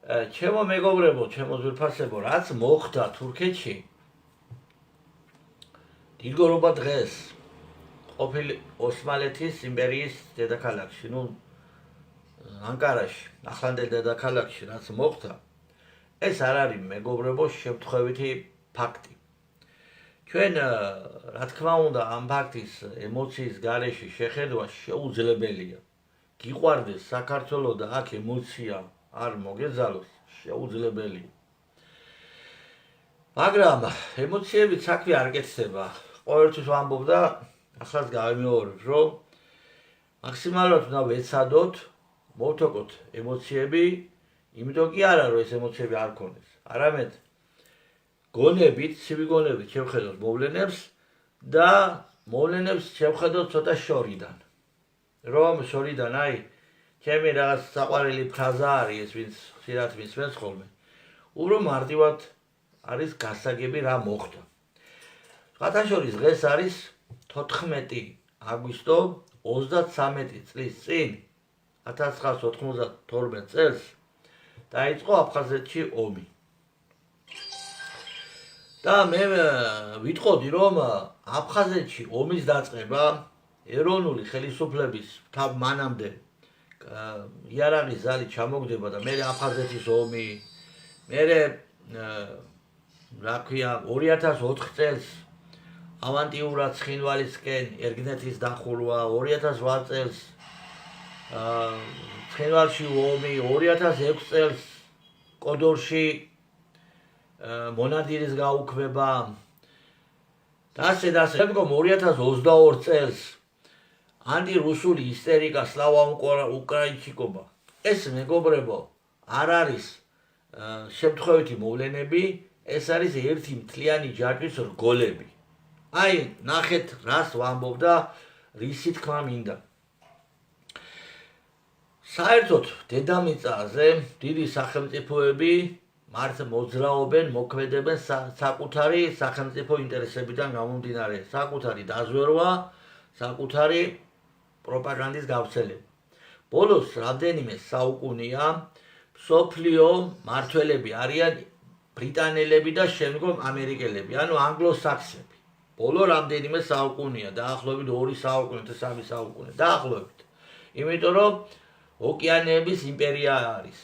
ჩემო მეგობრებო, ჩემო ძვირფასებო, რაც მოხდა თურქეთში დიდგორობა დღეს ყოფილი ოსმალეთის იმპერიის დედაქალაქში, ანკარაში, ახლანდელ დედაქალაქში, რაც მოხდა, ეს არ არის მეგობრებო შემთხვევითი ფაქტი. ჩვენ, რა თქმა უნდა, ამ ფაქტის ემოციის გარეშე შეხედვა შეუძლებელია. გიყვარდეს საქართველო და აქ ემოცია არ მოგეძალოს, შეუძლებელია. მაგრამ ემოციებით საქმე არ კეთდება. ყოველთვის ვამბობ და ახლაც გავიმეორებ, რომ მაქსიმალურად უნდა ვეცადოთ, მოვთოკოთ ემოციები, იმიტომ კი არა, რომ ეს ემოციები არ ქონდეს. არამედ გონებით, ცივი გონებით შევხედოთ მოვლენებს და მოვლენებს შევხედოთ ცოტა შორიდან. რომ შორიდან, ჩემი რაღაც საყვარელი ფრაზა არის ეს, ვინც ხშირად მისმენს ხოლმე. უბრალოდ მარტივად არის გასაგები რა მოხდა. სხვათა შორის დღეს არის 14 აგვისტო 33 წლის წინ 1992 წელს დაიწყო აფხაზეთში ომი. და მე ვიტყოდი, რომ აფხაზეთში ომის დაწყება ეროვნული ხელისუფლების მანამდე იარაღის ზალი ჩამოგდება და მე აფხაზეთის ომი, მე რა ქვია 2004 წელს ავანტიურად ცხინვალისკენ ერგნეთის დახურვა, 2008 წელს ცხინვალში ომი, 2006 წელს კოდორში მონადირის გაუქმება და ასე და ასე. შემდგომ 2022 წელს ანტირუსული ისტერიკა, სლავა უკრაინჩიკობა. ეს მეგობრებო არ არის შემთხვევითი მოვლენები, ეს არის ერთი მთლიანი ჯაჭვის რგოლები. ნახეთ რას ვამბობ და რისი თქმა მინდა. საერთოდ დედამიწაზე დიდი სახელმწიფოები მოძრაობენ, მოქმედებენ საკუთარი სახელმწიფო ინტერესებიდან გამომდინარე, საკუთარი დაზვერვა, საკუთარი პროპაგანდის გავრცელება. ბოლოს რამდენიმე საუკუნეა მსოფლიო მმართველები არიან ბრიტანელები და შემდგომ ამერიკელები, ანუ ანგლო-საქსები. ბოლო რამდენიმე საუკუნეა, დაახლოებით 2 საუკუნე და 3 საუკუნე, დაახლოებით. იმიტომ რომ ოკეანეების იმპერია არის.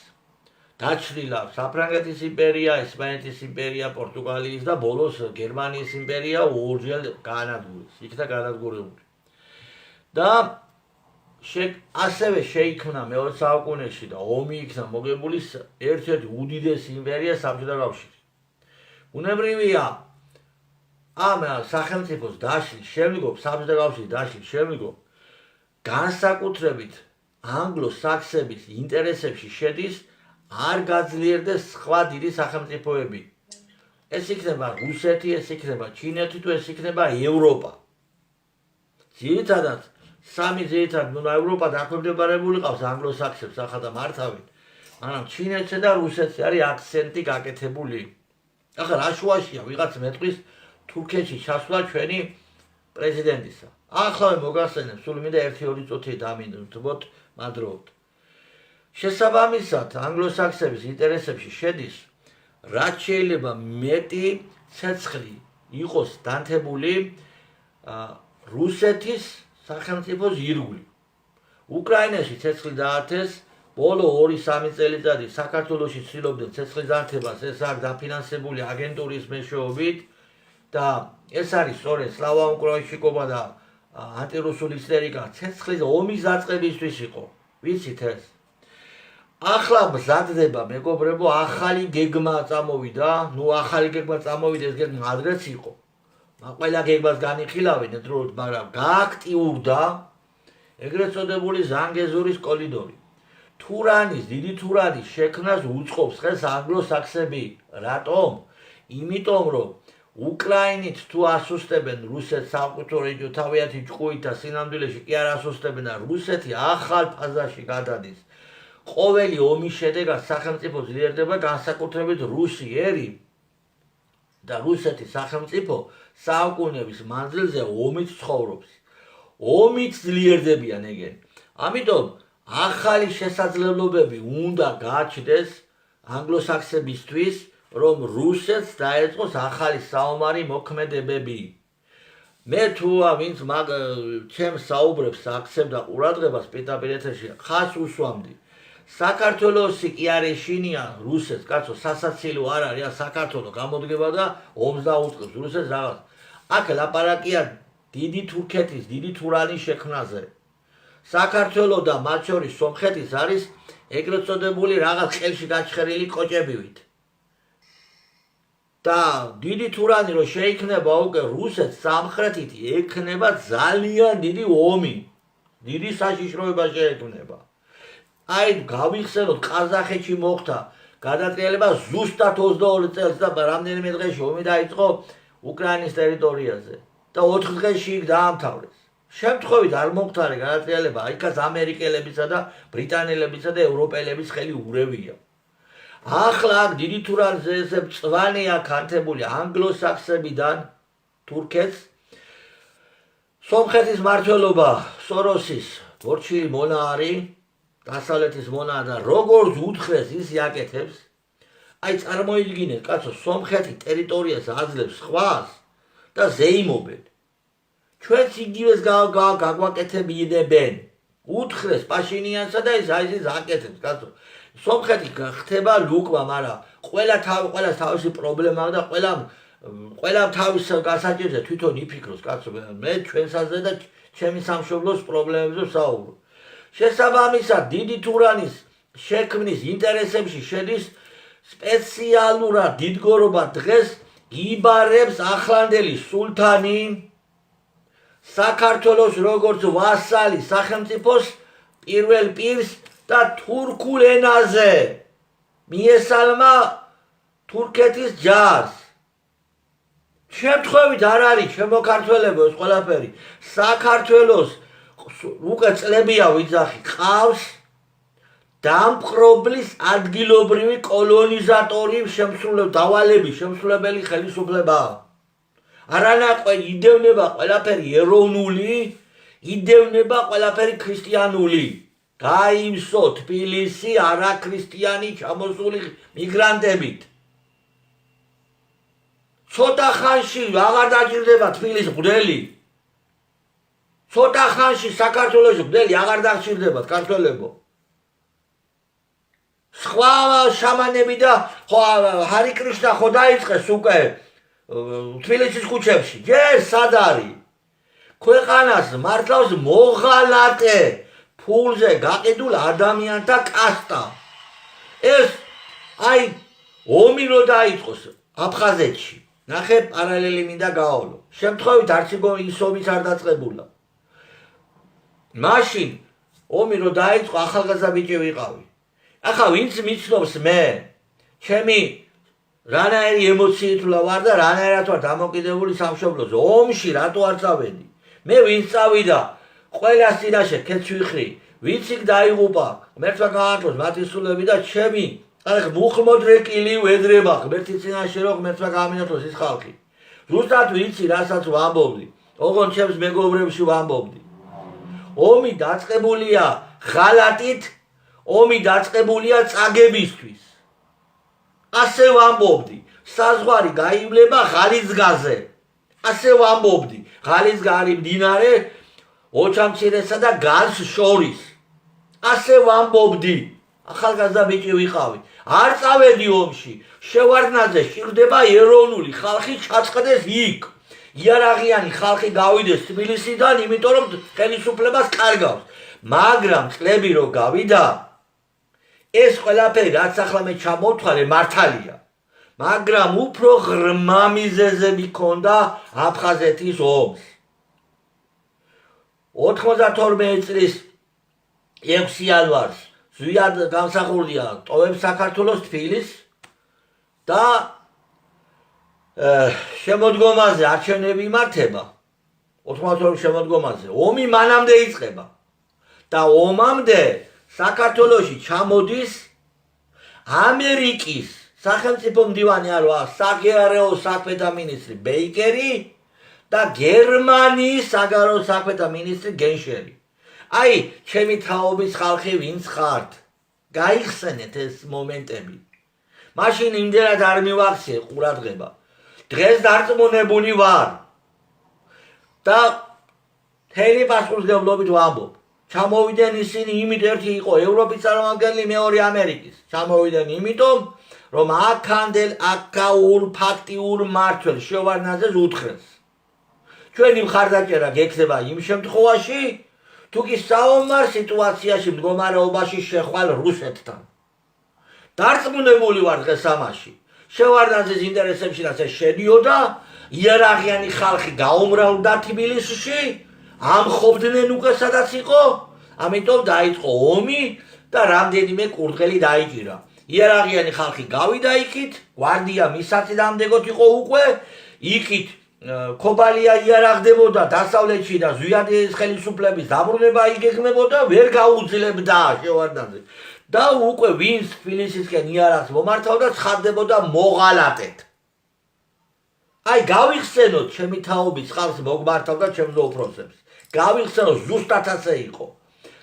დაჩრდილა საფრანგეთის იმპერია, ესპანეთის იმპერია, პორტუგალიის და ბოლოს გერმანიის იმპერია ორჯერ გაანადგურეს, იქნა განადგურებული. და ასევე შეიქმნა მეორე საუკუნეში და ომი იქნა მოგებული ერთ-ერთი უდიდესი იმპერია საბჭოთა კავშირი. უნებრივია ამ სახელმწიფოს დაშლის შემდგომ, საბჭოთა კავშირის დაშლის შემდგომ განსაკუთრებით ანგლო-საქსების ინტერესებში შედის არ გაძლიერდეს სხვა დიდი სახელმწიფოები. ეს იქნება რუსეთი, ეს იქნება ჩინეთი თუ ეს იქნება ევროპა. ძირითადად სამი ძირითადად ევროპა დაქვემდებარებული ყავს ანგლო-საქსებს ახლა მართავენ, მაგრამ ჩინეთზე და რუსეთზე არის აქცენტი გაკეთებული. ახლა რა შუაშია ვიღაც მეტყვის თურქეთში ჩასვლა ჩვენი პრეზიდენტისა. ახლა მოგახსენებ, სულ მინდა 1-2 წუთი დამინდოთ, მადრობთ. შესაბამისად, ანგლო-საქსების ინტერესებში შედის, რაც შეიძლება მეტი ცეცხლი იყოს დანთებული რუსეთის სახელმწიფოს ირგვლივ. უკრაინაში ცეცხლი დაართეს, ბოლო 2-3 წელიწადი საქართველოში ცდილობდნენ ცეცხლის დართებას, ეს არის დაფინანსებული აგენტურის მეშვეობით და ეს არის სწორედ სლავა უკრაინჩიკობა და ანტირუსული ისტერიკა ცეცხლის ომის დაწყებისთვის იყო. ვიცით ეს? ახლა მზადდება მეგობრებო, ახალი გეგმა წამოვიდა, ახალი გეგმა წამოვიდა, ეს გეგმა ადრეც იყო. ყველა გეგმას განიხილავენ ერთდროულად, მაგრამ გააქტიურდა ეგრეთ წოდებული ზანგეზურის კორიდორი. თურანის, დიდი თურანის შექმნას უწყობს დღეს ანგლო-საქსები. რატომ? იმიტომ რომ უკრაინით თუ ასუსტებენ რუსეთს საკუთრო რეგიო თავიანთი ჭკუით და სინამდვილეში კი არ ასუსტებენ და რუსეთი ახალ ფაზაში გადადის. ყოველი ომის შედეგად სახელმწიფო ძლიერდება, განსაკუთრებით რუსი ერი და რუსეთის სახელმწიფო საუკუნეების მანძილზე ომით ცხოვრობს. ომით ძლიერდებიან ეგენ. ამიტომ ახალი შესაძლებლობები უნდა გააჩნდეს ანგლოსაქსებისთვის, რომ რუსეთს დაეწყოს ახალი საომარი მოქმედებები. მე თუ ვინც ჩემს საუბრებს აქცევდა ყურადღებას პირდაპირ ეთერში ხას უსვამდი. საქართველოსი კი არ ეშინია რუსეთს, კაცო, სასაცილო არ არის, საქართველო გამოდგება და ომს დაუწყებს რუსეთს რაღაც. აქ ლაპარაკია დიდი თურქეთის, დიდი თურანის შექმნაზე. საქართველო და მათ შორის სომხეთის არის ეგრეთ წოდებული რაღაც ხელში გაჩხერილი კოჭებივით. და დიდი თურანი რო შეიქმნება უკვე რუსეთს სამხრეთით ექნება ძალიან დიდი ომი. დიდი საშიშროება შეექმნება. აი გავიხსენოთ ყაზახეთში მოხდა გადატრიალება ზუსტად 22 წელს და რამდენიმე დღეში ომი დაიწყო უკრაინის ტერიტორიაზე და 4 დღეში იქ დაამთავრეს. შემთხვევით არ მომხდარა გადატრიალება, იქაც ამერიკელებისა და ბრიტანელებისა და ევროპელების ხელი ურევია. ახლა აქ დიდი თურანზე ესე მწვანეა ქანთებული ანგლოსაქსებიდან თურქეთს სომხეთის მმართველობა სოროსის ბორჩი მონა არის დასავლეთის მონა და როგორც უთხრეს ის იაკეთებს. აი წარმოიდგინეთ კაცო, სომხეთი ტერიტორიას აძლევს სხვას და ზეიმობენ. ჩვენც იგივეს გაგვაკეთებინებენ. უთხრეს პაშინიანსა და ის აკეთებს კაცო. სომხეთი ხდება ლუკვა, მაგრამ ყველას თავისი პრობლემა აქვს და ყველამ თავის გასაჭირზე თვითონ იფიქროს კაცო. მე ჩვენსაზე და ჩემი სამშობლოს პრობლემებზე ვსაუბრობ. შესაბამისად, დიდი თურანის შექმნის ინტერესებში შედის სპეციალურად დიდგორობა დღეს იბარებს ახლანდელი სულთანი საქართველოს როგორც ვასალი სახელმწიფოს პირველ პირს და თურქულ ენაზე მიესალმა თურქეთის ჯარს. შემთხვევით არ არის შემოქართველებო ეს ყველაფერი. საქართველოს უკვე წლებია ვიძახი ყავს დამპყრობლის ადგილობრივი კოლონიზატორი დავალების შემსრულებელი ხელისუფლება. არანაკლები იდევნება ყველაფერი ეროვნული, იდევნება ყველაფერი ქრისტიანული. გაიმსო თბილისი არაქრისტიანი ჩამოსული მიგრანტებით. ცოტა ხანში აღარ დაჭირდება თბილისს მღვდელი. ცოტა ხანში საქართველოში მღვდელი აღარ დაჭირდება ქართველებო. სხვა შამანები და ჰარი კრიშნა ხო დაიწყეს უკვე თბილისის ქუჩებში. ჯერ სად არის? ქვეყანას მართლავს მოღალატე ფულზე გაყიდულ ადამიანთა კასტა. ეს აი ომი რო დაიწყოს აფხაზეთში. ნახე პარალელი მინდა გავავლო. შემთხვევით არც ის ომიც არ დაწყებულა. მაშინ ომი რო დაიწყო ახალგაზრდა ბიჭი ვიყავი. ახლა ვინც მიცნობს მე ჩემი რანაირი ემოციით ვარ და რანაირად ვარ დამოკიდებული სამშობლოზე. ომში რატო არ წავედი? მე ვინც წავიდა ყველას წინაშე ქეთს ვიხრი, ვინც იქ დაიღუპა, ღმერთმა გაართოს მათი სულები და ჩემი მუხმოდრეკილი ვედრება ღმერთის წინაშე რომ ღმერთმა გაამინათოს ის ხალხი. ზუსტად ვიცი რასაც ვამბობდი, ოღონდ ჩემს მეგობრებში ვამბობდი. ომი დაწყებულია ღალატით, ომი დაწყებულია წაგებისთვის. ასე ვამბობდი, საზღვარი გაივლება ღალისგაზე. ასე ვამბობდი, ღალისგა არის მდინარე ოჩამცირესა და განს შორის. ასე ვამბობდი, ახალგაზრდა ბიჭი ვიყავი. არ წავედი ომში, შევარდნაძე შირდება ეროვნული ხალხი ჩაწყდეს იქ. იარაღიანი ხალხი გავიდეს თბილისიდან, იმიტომ რომ ხელისუფლებას კარგავს. მაგრამ წლები რო გავიდა, ეს ყველაფერი რაც ახლა მე ჩამოვთვალე მართალია. მაგრამ უფრო ღრმა მიზეზები ჰქონდა აფხაზეთის ომს. 92 წლის 6 იანვარს ზვიად გამსახურდია ტოვებს საქართველოს თბილისს და შემოდგომაზე არჩევნები იმართება 92 შემოდგომაზე. ომი მანამდე იწყება და ომამდე საქართველოში ჩამოდის ამერიკის სახელმწიფო მდივანი არა, საგარეო საქმეთა მინისტრი ბეიკერი და გერმანიის საგარეო საქმეთა მინისტრი გენშერი. აი, ჩემი თაობის ხალხი ვინც ხართ, გაიხსენეთ ეს მომენტები. მაშინ იმდენად არ მივახციე ყურადღება. დღეს დარწმუნებული ვარ და მთელი პასუხისმგებლობით ვამბობ. ჩამოვიდნენ ისინი იმით ერთი იყო ევროპის წარმომადგენელი, მეორე ამერიკის. ჩამოვიდნენ იმიტომ, რომ აქამდელ აკაურ ფაქტიურ მმართველ შევარდნაძეს უთხრეს. ჩვენი მხარდაჭერა გექნება იმ შემთხვევაში, თუ კი საომარ სიტუაციაში მდგომარეობაში შეხვალ რუსეთთან. დარწმუნებული ვარ დღეს ამაში. შევარდნაძის ინტერესებშიც ეს შედიოდა, იერარქიანი ხალხი გაუმრავლდა თბილისში, ამხობდნენ უკვე სადაც იყო, ამიტომ დაიწყო ომი და რამდენიმე კურდღელი დაიჭირა. იერარქიანი ხალხი გავიდა იქით, გვარდია მისაწინააღმდეგოდ იყო უკვე, იქით ქობალია იარაღდებოდა დასავლეთში და ზვიადის ხელისუფლების დაბრუნება იგეგმებოდა, ვერ გაუძლებდა შევარდნაძე. და უკვე ვინც თბილისისკენ იარაღს მომართავდა, ცხადდებოდა მოღალატედ. აი გავიხსენოთ ჩემი თაობის ხალხს მოგმართავდა ჩემს უფროსებს. გავიხსენოთ ზუსტად ასე იყო.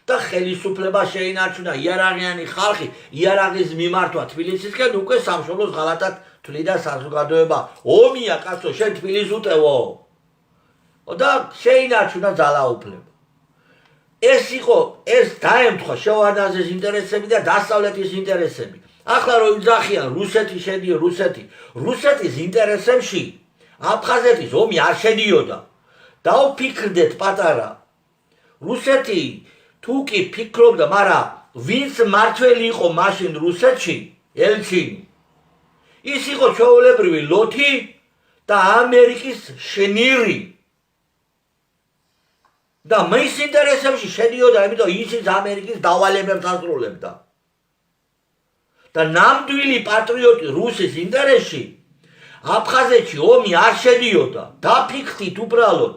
და ხელისუფლება შეინარჩუნა იერარქიანი ხალხი იარაღის მიმართვა თბილისისკენ უკვე სამშობლოს ღალატად თვლიდა საზოგადოება. ომია კაცო, შენ თბილისს უტევო. და შეინარჩუნა ძალაუფლება. ეს დაემთხვა შევარდნაძის ინტერესები და დასავლეთის ინტერესები. ახლა რო იძახიან რუსეთი შედიო რუსეთის ინტერესებში აფხაზეთის ომი არ შედიოდა. დაუფიქრდეთ პატარა. რუსეთი თუ კი ფიქრობდა, მაგრამ ვინც მართველი იყო მაშინ რუსეთში, ელჩინი. ის იყო ჩვეულებრივი ლოთი და ამერიკის შნირი. და მის ინტერესებში შედიოდა, იმიტომ ისიც ამერიკის დავალებებს ასრულებდა. და ნამდვილი პატრიოტი რუსის ინტერესში აფხაზეთში ომი არ შედიოდა. დაფიქრდით უბრალოდ,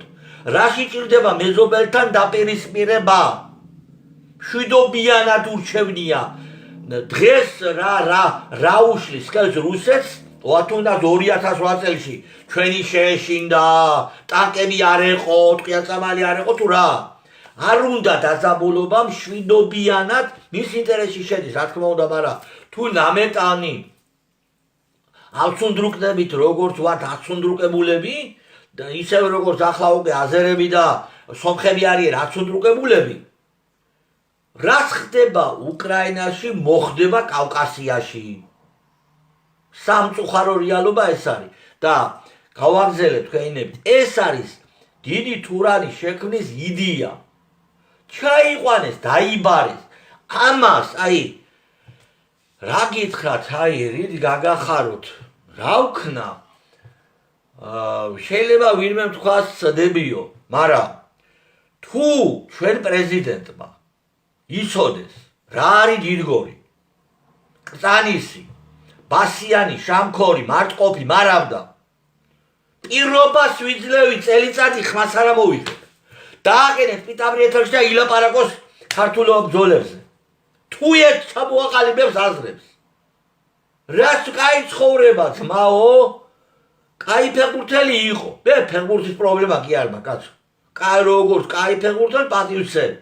რაში ჭირდება მეზობელთან დაპირისპირება. მშვიდობიანად ურჩევნია. დღეს რა უშლის ხელს რუსეთს 2008 წელში ჩვენი შეეშინდა, ტანკები არ ეყო, ტყვია-წამალი არ ეყო თუ რა. არ უნდა დაძაბულობა მშვიდობიანად მის ინტერესში შედის, რა თქმა უნდა, მაგრამ თუ ნამეტანი ავცუნდრუკდებით როგორც ვართ აცუნდრუკებულები და ისევ როგორც ახლა უკვე აზერები და სომხები არიან აცუნდრუკებულები, რაც ხდება უკრაინაში, მოხდება კავკასიაში. სამწუხარო რეალობა ეს არის და გავაგზავნეთ თქვენებით. ეს არის დიდი თურანის შექმნის იდეა. ჩაიყვანეს, დაიბარეს. ამას აი რა გითხრათ, აი რით გაგახაროთ, რა ვქნა. შეიძლება ვინმე თქვას ცდებიო, მაგრამ თუ ჩვენ პრეზიდენტმა იცოდეს რა არის დიდგორი, კრწანისი, ბასიანი, შამქორი, მარტყოფი, მარავდა, პირობას ვიძლევი წელიწადი ხმას არ ამოვიღებ. დააყენეთ პიტამრი ეთერში და ილაპარაკოს ქართულ ბრძოლებზე. თუ ერთ ჩამოაყალიბებს აზრებს. რაც კაი ცხოვრება ძმაო, კაი ფეხბურთელი იყო. მე ფეხბურთის პრობლემა კი არ მაქვს, კაცო. კაი როგორც კაი ფეხბურთელი პატივცემ.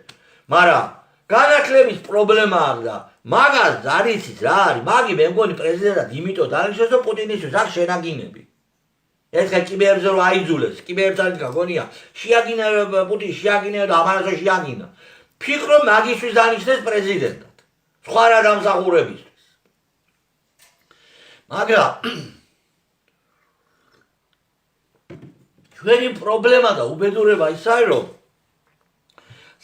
მაგრამ განათლების პრობლემა აქვს და მაგას არ იცით რა არის. მაგი მე მგონი პრეზიდენტად იმიტომ დანიშნეს, რომ პუტინისთვის აქვს შენაგინები. ერთხელ კიბერზე რომ აიძულეს, კიბერთან გაგონია, შეაგინა პუტინი, შეაგინა და ამანაც შეაგინა. ფიქრო მაგისთვის დანიშნეს პრეზიდენტად. სხვა რა დამსახურებისთვის. მაგრამ ჩვენი პრობლემა და უბედურება ის არის, რომ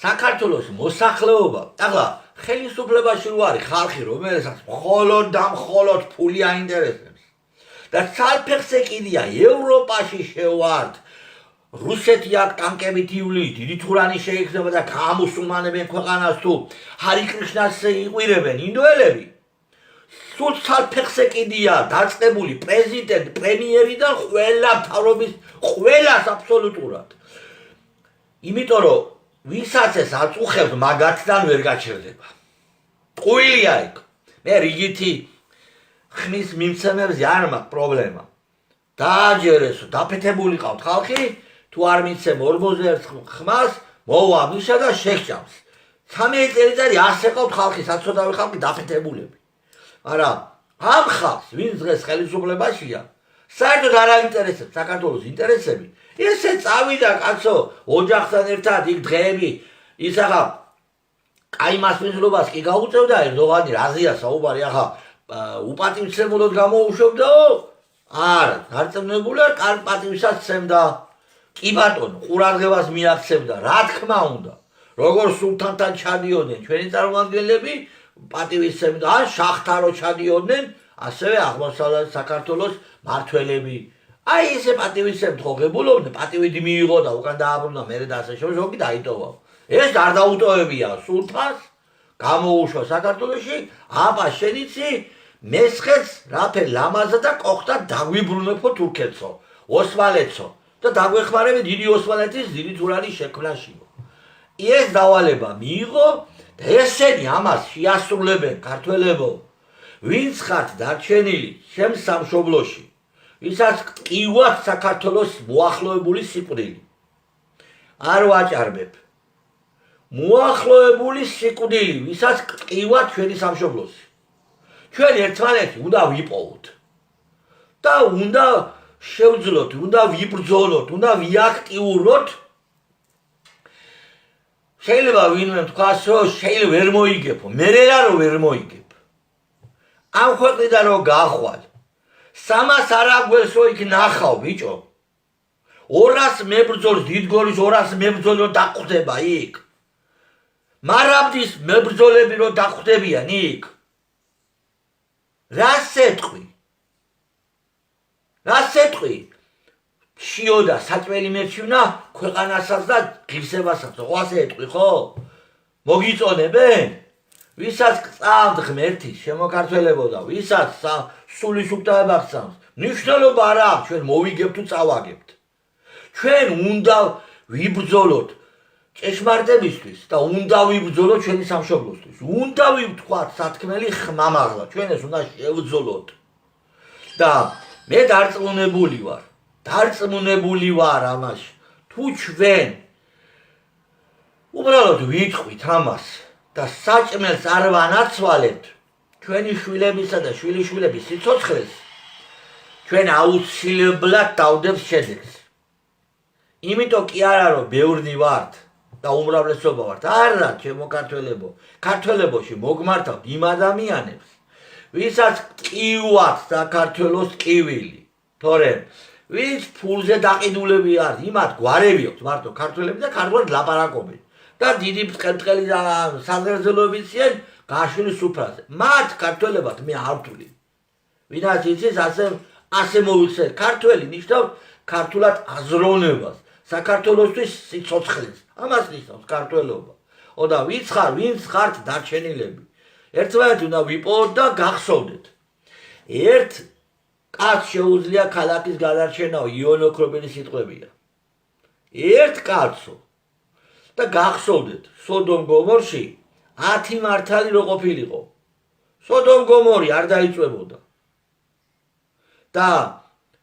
საქართველოს მოსახლეობა, ახლა ხელისუფლებაში რო არის ხალხი, რომელსაც მხოლოდ და მხოლოდ ფული აინტერესებს და ცალფეხზე კიდია ევროპაში შევართ, რუსეთი აქ ტანკებით ივლი, დიდი თურანი შეიქმნება და გამოსუმანებენ ქვეყანას თუ ჰარი კრიშნას იყვირებენ ინდოელები. სულ ცალფეხზე კიდია დაწყებული პრეზიდენტ, პრემიერი და ყველა მთავრობის, ყველას აბსოლუტურად. იმიტომ რომ ვისაც ეს აწუხებს, მაგათთან ვერ გაჩერდება. ყუილია იქ. მე რიგითი ხმის მიმცემებზე არ მაქვს პრობლემა. დააჯერესო, დაფეთებული ყავთ ხალხი, თუ არ მიცემ 41 ხმას, მოვა მიშა და შეგჭამს. 13 წელიწადი ასე ყავთ ხალხი, საცოდავი ხალხი დაფეთებულები. მაგრამ ამ ხალხს, ვინც დღეს ხელისუფლებაშია, საერთოდ არ აინტერესებს საქართველოს ინტერესები. ესე წავიდა კაცო, ოჯახთან ერთად იქ დღეები ისახა კაი მასპინძლობას კი გაუწევდა ერდოღანი, რაზეა საუბარი, ახლა უპატივცემულოდ გამოუშვებდაო? არა, დარწმუნებული არ კარ პატივსაც სცემდა. კი ბატონო, ყურადღებას მიაქცევდა, რა თქმა უნდა. როგორ სულთანთან ჩადიოდნენ ჩვენი წარმომადგენლები, პატივისცემდა, ან შახთარო ჩადიოდნენ, ასევე აღმოსავლეთ საქართველოს მართველები. აი ესე პატივისცემთ ხო ღებულობდნენ, პატივიდი მიიღო და უკან დააბრუნა მერე და ასე შემდეგ, ზოგი დაიტოვა. ეს არ დაუტოვებია სულთანს, გამოუშვა საქართველოში, აბა შენიცი მესხეთს რაფერ ლამაზა და ყოხდა დაგვიბრუნებო თურქეთსო, ოსმალეთსო და დაგვეხმარები დიდი ოსმალეთის დიდი თურანის შექმნაშიო. ეს დავალება მიიღო და ესენი ამას შეასრულებენ ქართველებო, ვინც ხართ დარჩენილი ჩემს სამშობლოში, ვისაც ყივათ საქართველოს მოახლოებული სიკვდილი. არ ვაჭარბებ. მოახლოებული სიკვდილი, ვისაც ყივათ ჩვენი სამშობლოში. ჩვენ ერთმანეთი უნდა ვიპოვოთ და უნდა შევძლოთ, უნდა ვიბრძოლოთ, უნდა ვიაქტიუროთ. შეიძლება ვინმე თქვას, რომ შეიძლება ვერ მოიგებო, მე რა ვერ მოიგებ. ამ ქვეყნიდან რო გახვალ, 300 არაგველს რო იქ ნახავ, ბიჭო. 200 მებრძოლს, დიდგორის 200 მებრძოლო დახვდება იქ. მარაბდის მებრძოლები რო დახვდებიან იქ. რა სეტყვი? რა სეტყვი? შიოდა საჭმელი მერჩივნა ქვეყანასაც და ღირსებასაც, ხო ასე ეტყვი, ხო? მოგიწონებენ? ვისაც გწავთ ღმერთის შემოკართველებო და ვისაც სულის უკტაება გწავს, მნიშვნელობა არ აქვს, ჩვენ მოვიგებთ თუ წავაგებთ. ჩვენ უნდა ვიბრძოლოთ ჭეშმარიტებისთვის და უნდა ვიბრძოლოთ ჩვენი სამშობლოსთვის. უნდა ვივთქვათ სათქმელი ხმამაღლა, ჩვენ ეს უნდა შევძოლოთ. და მე დარწმუნებული ვარ ამაში. თუ ჩვენ უბრალოდ ვიტყვით ამას და საჭმელს არ ვანაცვალებთ ჩვენი შვილებისა და შვილიშვილების სიცოცხლეს, ჩვენ აუცილებლად დავდებს შედეგს. იმიტომ კი არა რომ ბევრნი ვართ და უმრავლესობა ვართ. არა, ჩემო ქართველებოში მოგმართავთ იმ ადამიანებს, ვისაც ყივათ საქართველოს ტკივილი. თორემ ვინც ფულზე დაყიდულები არის, იმათ გვარები აქვს მარტო ქართველები და ქართულად ლაპარაკობენ. და დიდი ბრწყელბრწყელი საზღერძლოებიციან გაშლილი სუფრაზე. მათ ქართველებად მე არ ვთვლი. ვინაც იცის ასე მოვიხსენ, ქართველი ნიშნავს ქართულად აზროვნებას, საქართველოსთვის სიცოცხლეს. ამას ნიშნავს ქართველობა. და ვინც ხართ დარჩენილები. ერთმანეთი უნდა ვიპოვოთ და გახსოვდეთ. ერთ კაცს შეუძლია ქალაქის გადარჩენაო, იონო ქრობილის სიტყვებია. ერთ კაცო და გახსოვდეთ, სოდომ გომორში 10 მართალი რო ყოფილიყო. სოდომ გომორი არ დაიწვებოდა. და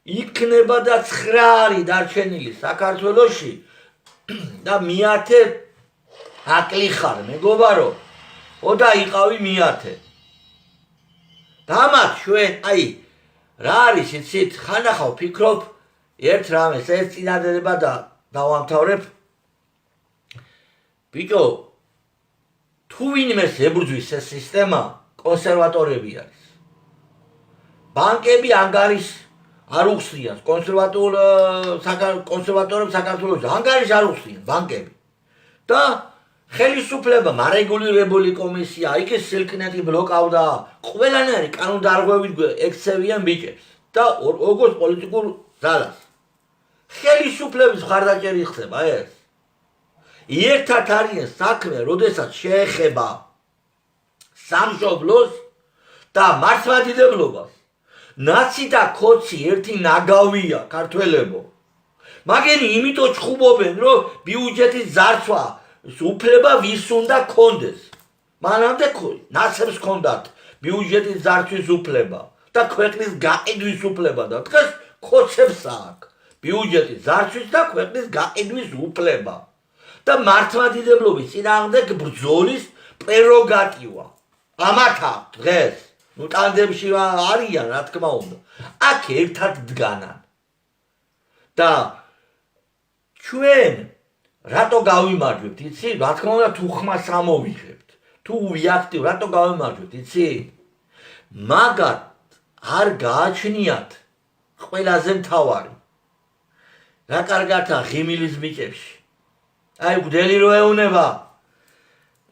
იქნება და 9 არის დარჩენილი საქართველოში და მიათე აკლი ხარ, მეგობარო. და იყავი მიათე. და ამათ ჩვენ, აი, რა არის იცით, ხანახავ ფიქრობ ერთ რამეს, ეს წინადადება და დავამთავრებ. ბიჭო, თუ ვინმეს ებრძვის ეს სისტემა, კონსერვატორები არის. ბანკები ანგარის არ უხსნიან, კონსერვატორებს საქართველოში ანგარის არ უხსნიან ბანკები. და ხელისუფლება მარეგულირებული კომისია, იქ სილკნეტი ბლოკავდა, ყველანაირი კანონდარღვევით ექცევიან ბიჭებს და როგორც პოლიტიკურ ძალას. ხელისუფლების მხარდაჭერი ხდება ეს. ერთად არიან საქმე, როდესაც შეეხება სამშობლოს და მართლმადიდებლობას. ნაცი და ქოცი ერთი ნაგავია ქართველებო. მაგენი იმიტომ ჩხუბობენ, რომ ბიუჯეტის ძარცვა უფლება ვის უნდა კონდეს. მანამდე ნაცებს კონდათ ბიუჯეტის ძარცვის უფლება და ქვეყნის გაყიდვის უფლება და დღეს ქოცებს აქვს ბიუჯეტის ძარცვის და ქვეყნის გაყიდვის უფლება. და მართლმადიდებლობის წინააღმდეგ ბრძოლის პრეროგატივა. ამათ აქვს დღეს ნუ ტანდემში არიან, რა თქმა უნდა. აქ ერთად დგანან. და ჩვენ რატო გავიმარჯვებთ, იცი? რა თქმა უნდა თუ ხმას ამოვიღებთ. თუ ვიაქტივ, რატო გავიმარჯვებთ, იცი? მაგათ არ გააჩნიათ ყველაზე მთავარი. რა კარგათა ღიმილის მიწებში. აი გვდელი რო ეუნება.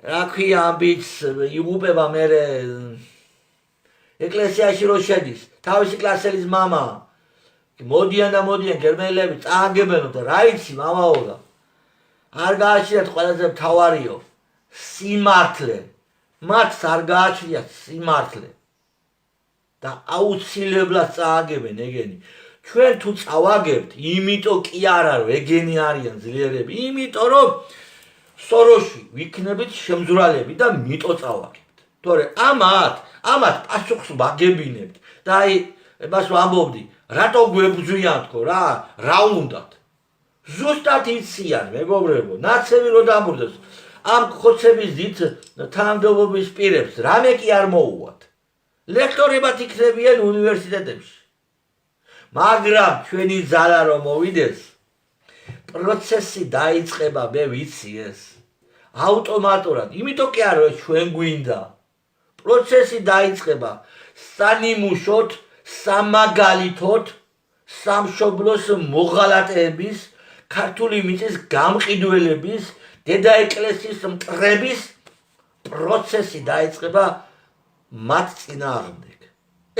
რა ქვია ამბიც იღუპება მე ეკლესიაში რო შედის, თავისი კლასელის მამა. მოდიან გერმანელები წააგებენო და რა იცი მამაო და არ გააჩნიათ ყველაზე მთავარიო სიმართლე. მათს არ გააჩნიათ სიმართლე. და აუცილებლად წააგებენ ეგენი. ჩვენ თუ წავაგებთ, იმიტომ კი არა რომ ეგენი არიან ძლიერები, იმიტომ რომ სოროში ვიქნებით შემძვრალები და მიტო წავაგებთ. თორე ამათ პასუხს ვაგებინებთ და აი მას ვამბობდი, რატო გვებრძვიან თქო რა უნდათ? ზუსტად იციან, მეგობრებო, ნაცები რო დამბურდეს, ამ ხოცების დიდ თანამდებობის პირებს რამე კი არ მოუვათ. ლექტორებად იქნებიან უნივერსიტეტებში. მაგრამ ჩვენი ძალა რომ მოვიდეს, პროცესი დაიწყება, მე ვიცი ეს. ავტომატურად, იმიტომ კი არა ჩვენ გვინდა. პროცესი დაიწყება სანიმუშოდ, სამაგალითოდ, სამშობლოს მოღალატეების, ქართული მიწის გამყიდველების, დედა ეკლესიის მტრების პროცესი დაიწყება მათ წინააღმდეგ.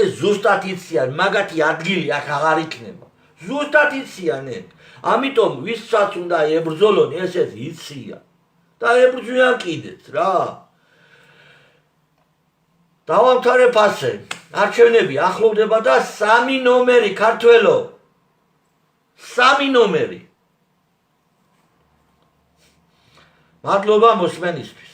ეს ზუსტად იციან, მაგათი ადგილი აქ აღარ იქნება. ზუსტად იციან ეგ. ამიტომ ვისაც უნდა ებრძოლონ, ესეც იციან. და ებრძვიან კიდეც რა. დავამთავრებ ასე. არჩევნები ახლოვდება და 3 ნომერი ქართველო. 3 ნომერი. მადლობა მოსმენისთვის.